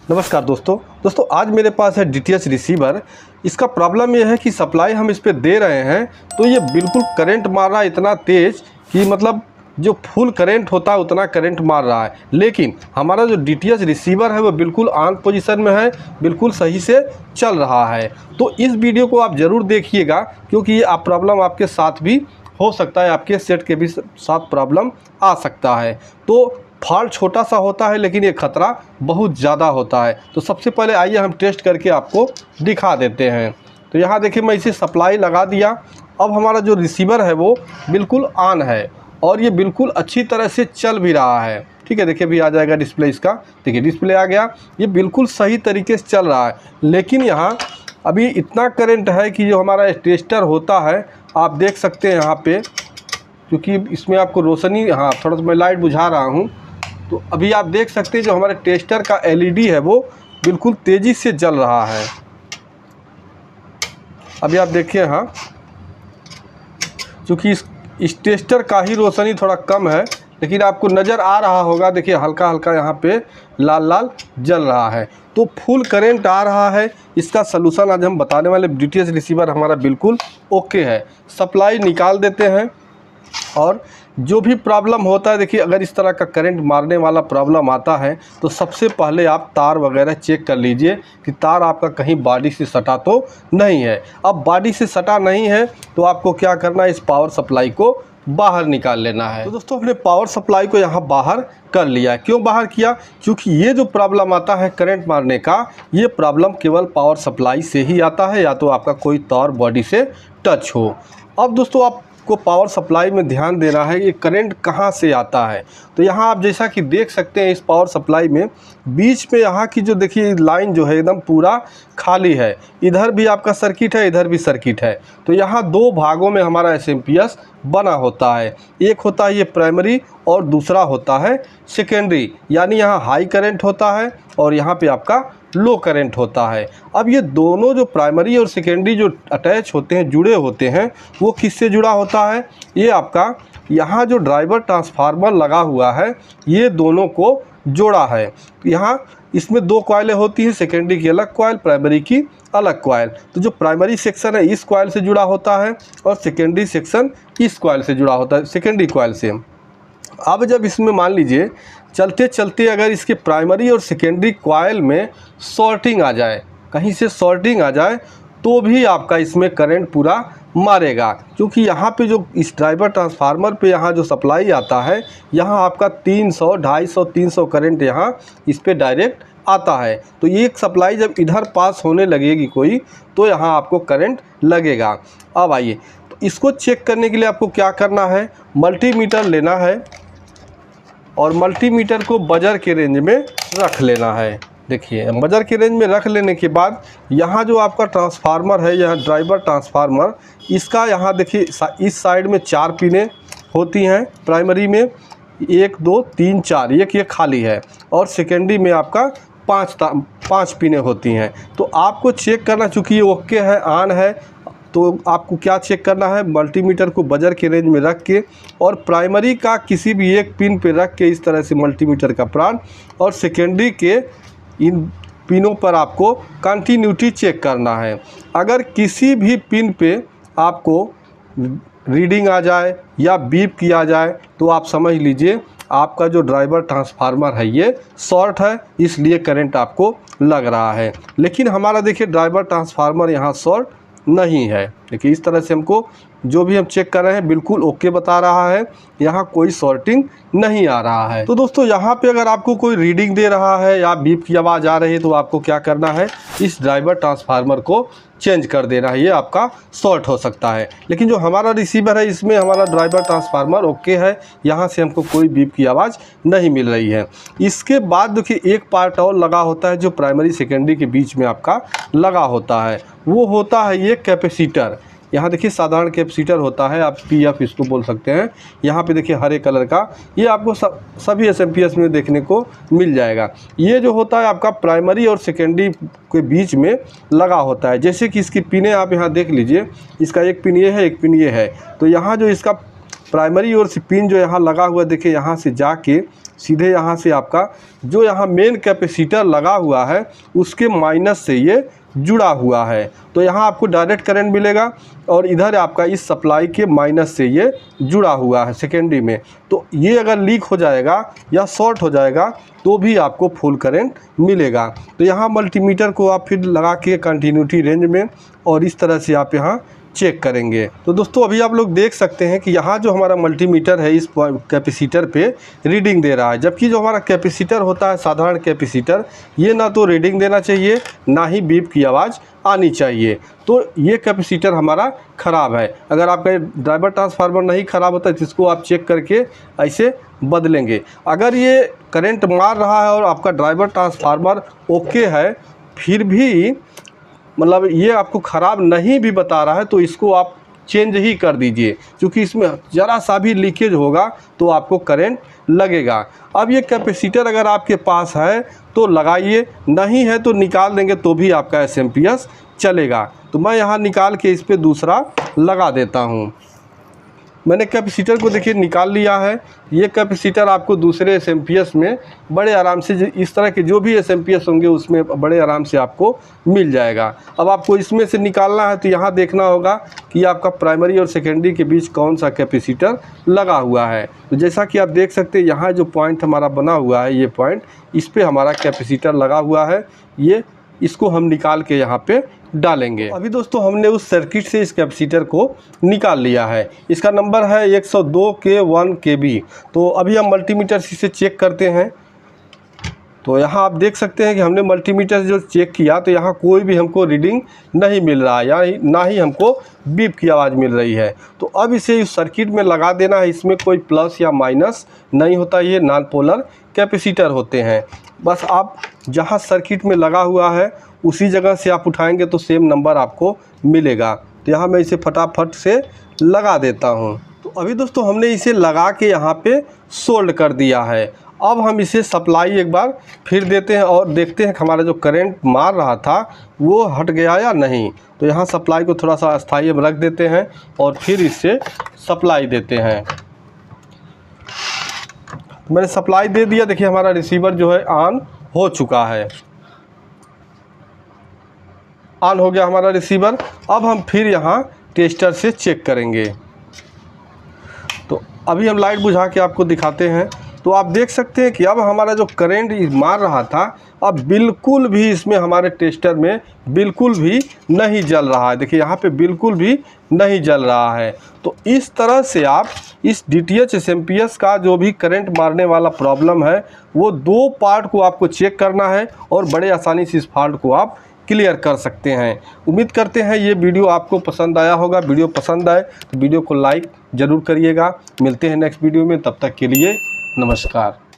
नमस्कार दोस्तों आज मेरे पास है DTH रिसीवर। इसका प्रॉब्लम ये है कि सप्लाई हम इस पे दे रहे हैं तो ये बिल्कुल करंट मार रहा है इतना तेज़ कि मतलब जो फुल करंट होता है उतना करंट मार रहा है। लेकिन हमारा जो DTH रिसीवर है वो बिल्कुल ऑन पोजीशन में है, बिल्कुल सही से चल रहा है। तो इस वीडियो को आप ज़रूर देखिएगा क्योंकि ये प्रॉब्लम आपके साथ भी हो सकता है, आपके सेट के भी साथ प्रॉब्लम आ सकता है। तो फॉल्ट छोटा सा होता है लेकिन ये खतरा बहुत ज़्यादा होता है। तो सबसे पहले आइए हम टेस्ट करके आपको दिखा देते हैं। तो यहाँ देखिए मैं इसे सप्लाई लगा दिया। अब हमारा जो रिसीवर है वो बिल्कुल ऑन है और ये बिल्कुल अच्छी तरह से चल भी रहा है। ठीक है, देखिए भी आ जाएगा डिस्प्ले इसका। देखिए डिस्प्ले आ गया, ये बिल्कुल सही तरीके से चल रहा है। लेकिन यहाँ अभी इतना करंट है कि जो हमारा टेस्टर होता है, आप देख सकते हैं यहाँ पे, क्योंकि इसमें आपको रोशनी, हाँ थोड़ा सा मैं लाइट बुझा रहा हूँ, तो अभी आप देख सकते हैं जो हमारे टेस्टर का LED है वो बिल्कुल तेज़ी से जल रहा है। अभी आप देखिए, हाँ क्योंकि इस टेस्टर का ही रोशनी थोड़ा कम है लेकिन आपको नज़र आ रहा होगा, देखिए हल्का हल्का यहाँ पे लाल लाल जल रहा है। तो फुल करंट आ रहा है। इसका सलूशन आज हम बताने वाले। DTH रिसीवर हमारा बिल्कुल ओके है। सप्लाई निकाल देते हैं और जो भी प्रॉब्लम होता है, देखिए अगर इस तरह का करंट मारने वाला प्रॉब्लम आता है तो सबसे पहले आप तार वगैरह चेक कर लीजिए कि तार आपका कहीं बॉडी से सटा तो नहीं है। अब बॉडी से सटा नहीं है तो आपको क्या करना है, इस पावर सप्लाई को बाहर निकाल लेना है। तो दोस्तों हमने पावर सप्लाई को यहाँ बाहर कर लिया। क्यों बाहर किया? क्योंकि ये जो प्रॉब्लम आता है करंट मारने का, ये प्रॉब्लम केवल पावर सप्लाई से ही आता है या तो आपका कोई तार बॉडी से टच हो। अब दोस्तों आपको पावर सप्लाई में ध्यान देना है ये करंट कहाँ से आता है। तो यहाँ आप जैसा कि देख सकते हैं इस पावर सप्लाई में बीच में यहाँ की जो देखिए लाइन जो है एकदम पूरा खाली है। इधर भी आपका सर्किट है, इधर भी सर्किट है। तो यहाँ दो भागों में हमारा SMPS बना होता है। एक होता है ये प्राइमरी और दूसरा होता है सेकेंडरी। यानी यहाँ हाई करंट होता है और यहाँ पे आपका लो करंट होता है। अब ये दोनों जो प्राइमरी और सेकेंडरी जो अटैच होते हैं, जुड़े होते हैं, वो किससे जुड़ा होता है? ये आपका यहाँ जो ड्राइवर ट्रांसफार्मर लगा हुआ है ये दोनों को जोड़ा है। यहाँ इसमें दो कॉइलें होती हैं, सेकेंडरी की अलग कॉइल, प्राइमरी की अलग कॉइल। तो जो प्राइमरी सेक्शन है इस कॉइल से जुड़ा होता है और सेकेंडरी सेक्शन इस कॉइल से जुड़ा होता है, सेकेंडरी कॉइल से। अब जब इसमें मान लीजिए चलते चलते अगर इसके प्राइमरी और सेकेंडरी कॉइल में शॉर्टिंग आ जाए, कहीं से शॉर्टिंग आ जाए, तो भी आपका इसमें करंट पूरा मारेगा। क्योंकि यहाँ पे जो इस ड्राइवर ट्रांसफार्मर पे यहाँ जो सप्लाई आता है, यहाँ आपका 300, 250, 300 करंट यहाँ इस पे डायरेक्ट आता है। तो ये सप्लाई जब इधर पास होने लगेगी कोई, तो यहाँ आपको करंट लगेगा। अब आइए, तो इसको चेक करने के लिए आपको क्या करना है, मल्टीमीटर लेना है और मल्टीमीटर को बजर के रेंज में रख लेना है। देखिए बजर के रेंज में रख लेने के बाद यहाँ जो आपका ट्रांसफार्मर है, यह ड्राइवर ट्रांसफार्मर, इसका यहाँ देखिए इस साइड में 4 पिनें होती हैं। प्राइमरी में 1 2 3 4, एक ये खाली है और सेकेंडरी में आपका 5 पिनें होती हैं। तो आपको चेक करना, चूँकि ये ओके है, ऑन है, तो आपको क्या चेक करना है, मल्टीमीटर को बजर के रेंज में रख के और प्राइमरी का किसी भी एक पिन पे रख के इस तरह से मल्टीमीटर का प्राण, और सेकेंडरी के इन पिनों पर आपको कंटिन्यूटी चेक करना है। अगर किसी भी पिन पे आपको रीडिंग आ जाए या बीप किया जाए तो आप समझ लीजिए आपका जो ड्राइवर ट्रांसफार्मर है ये शॉर्ट है, इसलिए करंट आपको लग रहा है। लेकिन हमारा देखिए ड्राइवर ट्रांसफार्मर यहाँ शॉर्ट नहीं है। देखिए इस तरह से हमको जो भी हम चेक कर रहे हैं बिल्कुल ओके बता रहा है, यहाँ कोई शॉर्टिंग नहीं आ रहा है। तो दोस्तों यहाँ पे अगर आपको कोई रीडिंग दे रहा है या बीप की आवाज़ आ रही है तो आपको क्या करना है, इस ड्राइवर ट्रांसफार्मर को चेंज कर देना है, ये आपका शॉर्ट हो सकता है। लेकिन जो हमारा रिसीवर है इसमें हमारा ड्राइवर ट्रांसफार्मर ओके है, यहाँ से हमको कोई बीप की आवाज़ नहीं मिल रही है। इसके बाद देखिए एक पार्ट और लगा होता है जो प्राइमरी सेकेंडरी के बीच में आपका लगा होता है, वो होता है ये कैपेसिटर। यहाँ देखिए साधारण कैपेसिटर होता है, आप PF इसको बोल सकते हैं। यहाँ पे देखिए हरे कलर का, ये आपको सभी SMPS में देखने को मिल जाएगा। ये जो होता है आपका प्राइमरी और सेकेंडरी के बीच में लगा होता है। जैसे कि इसकी पिनें आप यहाँ देख लीजिए, इसका एक पिन ये है, एक पिन ये है। तो यहाँ जो इसका प्राइमरी और पिन जो यहाँ लगा हुआ देखिए, यहाँ से जाके सीधे यहाँ से आपका जो यहाँ मेन कैपेसिटर लगा हुआ है उसके माइनस से ये जुड़ा हुआ है। तो यहाँ आपको डायरेक्ट करंट मिलेगा और इधर आपका इस सप्लाई के माइनस से ये जुड़ा हुआ है सेकेंडरी में। तो ये अगर लीक हो जाएगा या शॉर्ट हो जाएगा तो भी आपको फुल करंट मिलेगा। तो यहाँ मल्टीमीटर को आप फिर लगा के कंटिन्यूटी रेंज में और इस तरह से आप यहाँ चेक करेंगे। तो दोस्तों अभी आप लोग देख सकते हैं कि यहाँ जो हमारा मल्टीमीटर है इस कैपेसिटर पे रीडिंग दे रहा है, जबकि जो हमारा कैपेसिटर होता है साधारण कैपेसिटर ये ना तो रीडिंग देना चाहिए ना ही बीप की आवाज़ आनी चाहिए। तो ये कैपेसिटर हमारा ख़राब है। अगर आपका ड्राइवर ट्रांसफार्मर नहीं ख़राब होता है तो इसको आप चेक करके ऐसे बदलेंगे। अगर ये करंट मार रहा है और आपका ड्राइवर ट्रांसफार्मर ओके है फिर भी मतलब ये आपको ख़राब नहीं भी बता रहा है तो इसको आप चेंज ही कर दीजिए, क्योंकि इसमें ज़रा सा भी लीकेज होगा तो आपको करंट लगेगा। अब ये कैपेसिटर अगर आपके पास है तो लगाइए, नहीं है तो निकाल देंगे तो भी आपका SMPS चलेगा। तो मैं यहाँ निकाल के इस पर दूसरा लगा देता हूँ। मैंने कैपेसिटर को देखिए निकाल लिया है। ये कैपेसिटर आपको दूसरे SMPS में बड़े आराम से इस तरह के जो भी SMPS होंगे उसमें बड़े आराम से आपको मिल जाएगा। अब आपको इसमें से निकालना है तो यहाँ देखना होगा कि आपका प्राइमरी और सेकेंडरी के बीच कौन सा कैपेसिटर लगा हुआ है। तो जैसा कि आप देख सकते हैं यहाँ जो पॉइंट हमारा बना हुआ है ये पॉइंट, इस पर हमारा कैपेसिटर लगा हुआ है। ये इसको हम निकाल के यहाँ पे डालेंगे। अभी दोस्तों हमने उस सर्किट से इस कैपेसिटर को निकाल लिया है। इसका नंबर है 102 के 1 KB। तो अभी हम मल्टीमीटर से चेक करते हैं। तो यहाँ आप देख सकते हैं कि हमने मल्टीमीटर जो चेक किया तो यहाँ कोई भी हमको रीडिंग नहीं मिल रहा है, या ना ही हमको बीप की आवाज़ मिल रही है। तो अब इसे इस सर्किट में लगा देना है। इसमें कोई प्लस या माइनस नहीं होता, ये नॉन पोलर कैपेसिटर होते हैं। बस आप जहाँ सर्किट में लगा हुआ है उसी जगह से आप उठाएंगे तो सेम नंबर आपको मिलेगा। तो यहाँ मैं इसे फटाफट से लगा देता हूँ। तो अभी दोस्तों हमने इसे लगा के यहाँ पे सोल्ड कर दिया है। अब हम इसे सप्लाई एक बार फिर देते हैं और देखते हैं कि हमारा जो करंट मार रहा था वो हट गया या नहीं। तो यहाँ सप्लाई को थोड़ा सा अस्थायी में रख देते हैं और फिर इससे सप्लाई देते हैं। मैंने सप्लाई दे दिया। देखिए हमारा रिसीवर जो है ऑन हो चुका है, ऑन हो गया हमारा रिसीवर। अब हम फिर यहाँ टेस्टर से चेक करेंगे। तो अभी हम लाइट बुझा के आपको दिखाते हैं। तो आप देख सकते हैं कि अब हमारा जो करंट मार रहा था अब बिल्कुल भी इसमें हमारे टेस्टर में बिल्कुल भी नहीं जल रहा है। देखिए यहाँ पे बिल्कुल भी नहीं जल रहा है। तो इस तरह से आप इस DTH SMPS का जो भी करंट मारने वाला प्रॉब्लम है वो दो पार्ट को आपको चेक करना है और बड़े आसानी से इस फॉल्ट को आप क्लियर कर सकते हैं। उम्मीद करते हैं ये वीडियो आपको पसंद आया होगा। वीडियो पसंद आए तो वीडियो को लाइक ज़रूर करिएगा। मिलते हैं नेक्स्ट वीडियो में, तब तक के लिए नमस्कार।